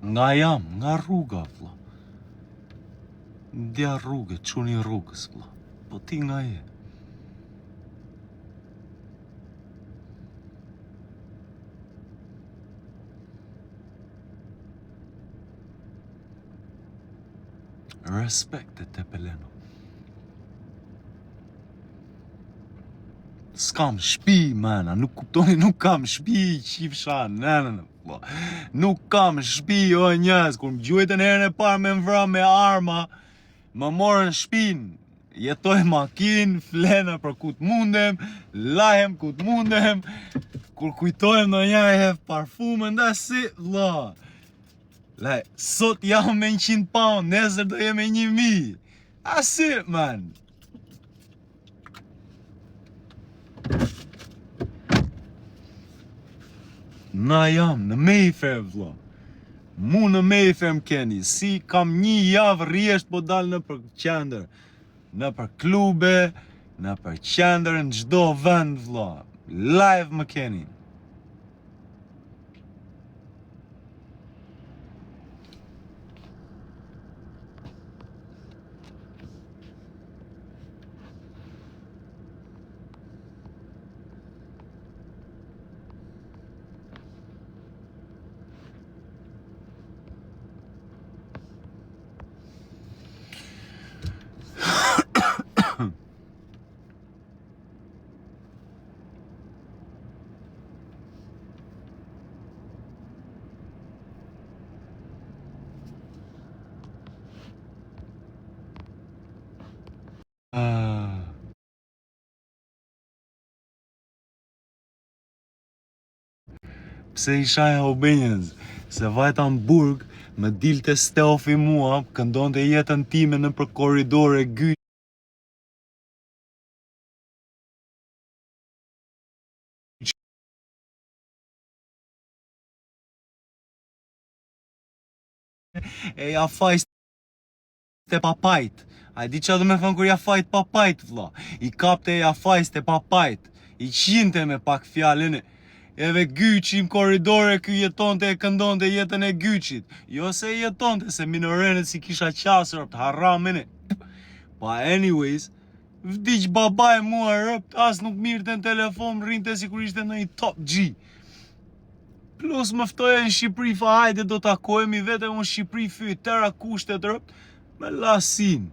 Nga jam, nga rruga, vlla. Ndja rrugë, çuni rrugës, vlla. Po ti nga je? Respekte te Peleno. S'kam shpi, mana, nuk kuptoni, nuk kam shpi, qifsha, po. Nuk kam shpi, o njës, kur më gjuajtën herën e parë me më vra me arma, më morën shpin, jetoj makin, flena për ku t'mundem, lahem ku t'mundem, kur kujtojmë në një e hef parfume, nda si, vla. Laj, sot jam me 100 pound, nesër do jem me 1000. Asi, man. Na jam në Mayfair, vlla. Mu në Mayfair më keni, si kam 1 javë rjesht po dal në për qendër, në për klube, në për qendër, në gjdo vend, vlla. Live më keni. Pse isha e Albanians, se vajta në burg, me dilte Steofi mua, këndonte jetën time në për korridore gyq. E ja fajt te papajt. A di qa dhe me thënë kur ja fajt papajt, vlla? I kapte e ja fajt te papajt. I qinte me pak fjallin. Edhe gyqi në korridore ky jetonte e këndonte jetën e gyqit. Jo se jetonte, se minorenet si kisha qasër, të harramini. Pa anyways, vdiq babaj mua rëpt, as nuk mirë në telefon, rrinte si kur ishte në i top G. Plus më ftoja në Shqipëri, fa hajde do takojemi vete unë Shqipëri fyj tëra kushtet rëpt, me lasin.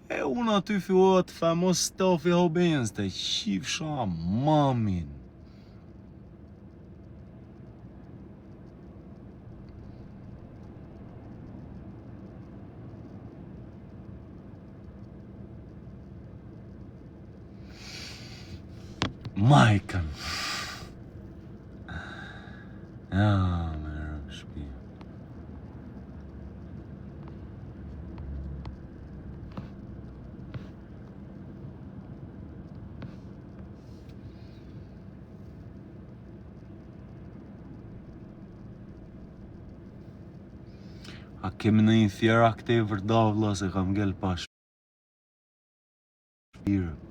E unë aty fillohet famos Steofi Albanians të qifsha mamin. Majkën. Ja, me rëmë shpi. A kemi në një fjera këte i vërda, vlla, se kam ngell pa shpirë.